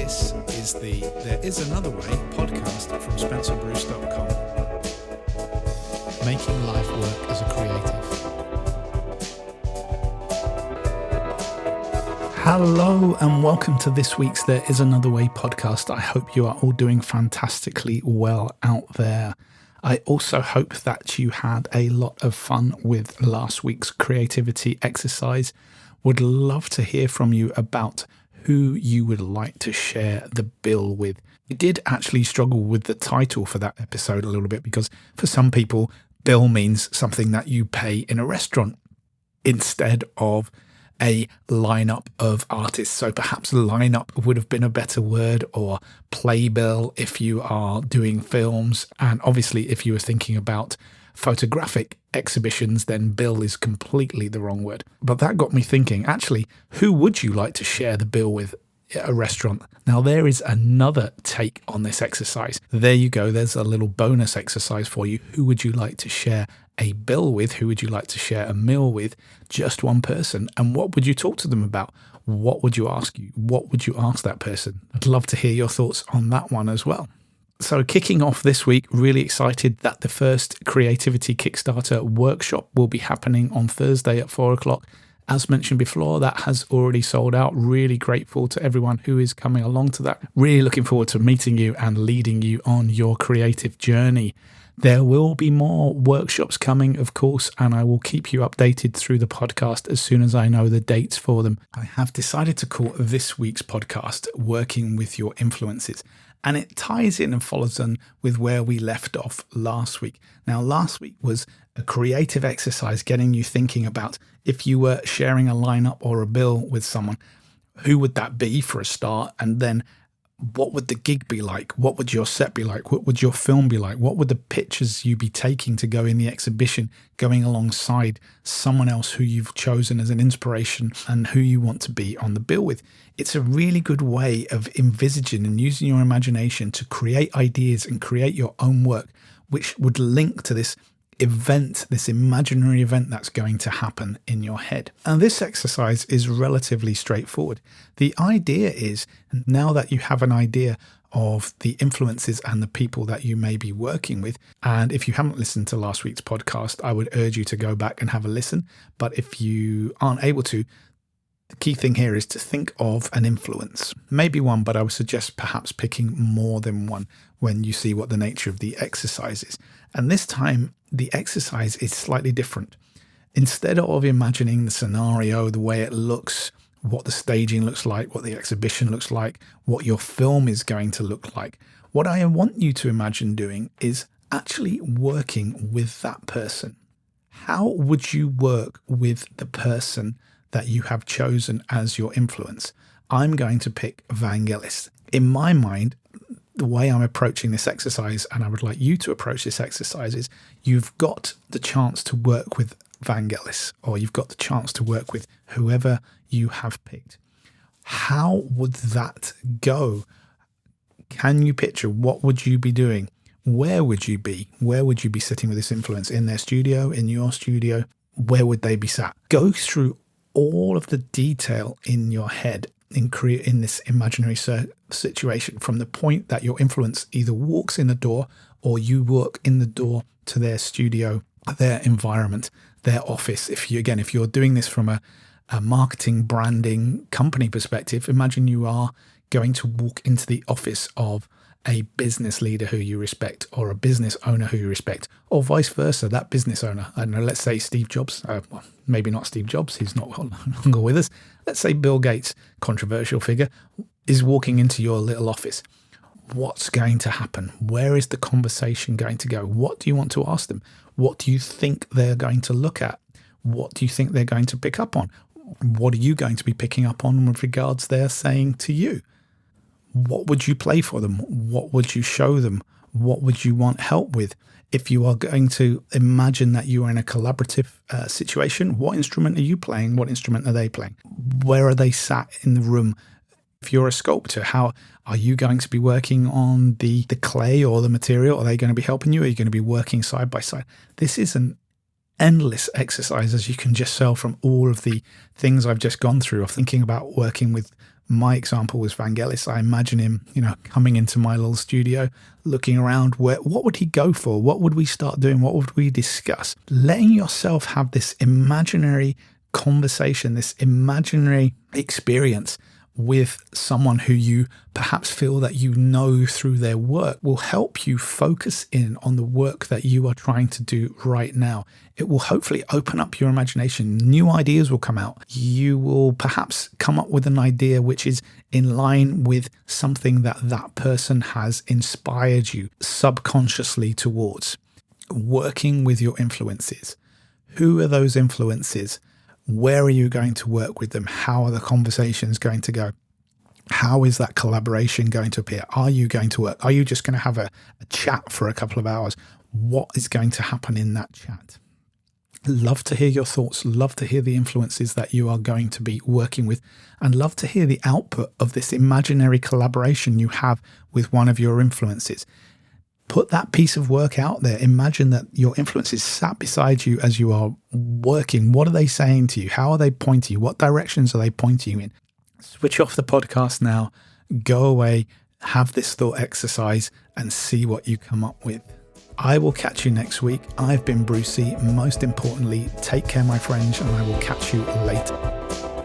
This is the There Is Another Way podcast from SpencerBruce.com. Making life work as a creative. Hello and welcome to this week's There Is Another Way podcast. I hope you are all doing fantastically well out there. I also hope that you had a lot of fun with last week's creativity exercise. Would love to hear from you about who you would like to share the bill with. I did actually struggle with the title for that episode a little bit because for some people, bill means something that you pay in a restaurant instead of a lineup of artists. So perhaps lineup would have been a better word, or playbill if you are doing films. And obviously, if you were thinking about photographic exhibitions, then bill is completely the wrong word. But that got me thinking, actually, who would you like to share the bill with at a restaurant? Now, there is another take on this exercise. There you go. There's a little bonus exercise for you. Who would you like to share a bill with? Who would you like to share a meal with? Just one person. And what would you talk to them about? What would you ask you? What would you ask that person? I'd love to hear your thoughts on that one as well. So kicking off this week, really excited that the first Creativity Kickstarter workshop will be happening on Thursday at 4:00. As mentioned before, that has already sold out. Really grateful to everyone who is coming along to that. Really looking forward to meeting you and leading you on your creative journey. There will be more workshops coming, of course, and I will keep you updated through the podcast as soon as I know the dates for them. I have decided to call this week's podcast Working with Your Influences, and it ties in and follows on with where we left off last week. Now, last week was a creative exercise getting you thinking about if you were sharing a lineup or a bill with someone, who would that be for a start? And then what would the gig be like? What would your set be like? What would your film be like? What would the pictures you be taking to go in the exhibition, going alongside someone else who you've chosen as an inspiration and who you want to be on the bill with? It's a really good way of envisaging and using your imagination to create ideas and create your own work, which would link to this event, this imaginary event that's going to happen in your head. And this exercise is relatively straightforward. The idea is, now that you have an idea of the influences and the people that you may be working with, and if you haven't listened to last week's podcast, I would urge you to go back and have a listen. But if you aren't able to, the key thing here is to think of an influence, maybe one, but I would suggest perhaps picking more than one when you see what the nature of the exercise is. And this time, the exercise is slightly different. Instead of imagining the scenario, the way it looks, what the staging looks like, what the exhibition looks like, what your film is going to look like, what I want you to imagine doing is actually working with that person. How would you work with the person that you have chosen as your influence? I'm going to pick Vangelis. In my mind, the way I'm approaching this exercise, and I would like you to approach this exercise, is you've got the chance to work with Vangelis, or you've got the chance to work with whoever you have picked. How would that go? Can you picture what would you be doing? Where would you be? Where would you be sitting with this influence? In their studio, in your studio? Where would they be sat? Go through all of the detail in your head in this imaginary situation, from the point that your influence either walks in the door or you walk in the door to their studio, their environment, their office. If you're doing this from a marketing, branding, company perspective, imagine you are going to walk into the office of a business leader who you respect, or a business owner who you respect, or vice versa, that business owner. I don't know, let's say Steve Jobs, well, maybe not Steve Jobs, he's not longer with us. Let's say Bill Gates, controversial figure, is walking into your little office. What's going to happen? Where is the conversation going to go? What do you want to ask them? What do you think they're going to look at? What do you think they're going to pick up on? What are you going to be picking up on with regards they're saying to you? What would you play for them? What would you show them? What would you want help with? If you are going to imagine that you are in a collaborative situation, what instrument are you playing? What instrument are they playing? Where are they sat in the room? If you're a sculptor, how are you going to be working on the clay or the material? Are they going to be helping you? Are you going to be working side by side? This is an endless exercises you can just sell from all of the things I've just gone through. Of thinking about working with, my example was Vangelis. I imagine him, coming into my little studio, looking around, what would he go for? What would we start doing? What would we discuss? Letting yourself have this imaginary conversation, this imaginary experience with someone who you perhaps feel that you know through their work will help you focus in on the work that you are trying to do right now. It will hopefully open up your imagination. New ideas will come out. You will perhaps come up with an idea which is in line with something that person has inspired you subconsciously towards. Working with your influences. Who are those influences? Where are you going to work with them? How are the conversations going to go? How is that collaboration going to appear? Are you going to work? Are you just going to have a chat for a couple of hours? What is going to happen in that chat? Love to hear your thoughts. Love to hear the influences that you are going to be working with, and love to hear the output of this imaginary collaboration you have with one of your influences. Put that piece of work out there. Imagine that your influence is sat beside you as you are working. What are they saying to you? How are they pointing you? What directions are they pointing you in? Switch off the podcast now. Go away, have this thought exercise, and see what you come up with. I will catch you next week. I've been Brucey. Most importantly, take care, my friends, and I will catch you later.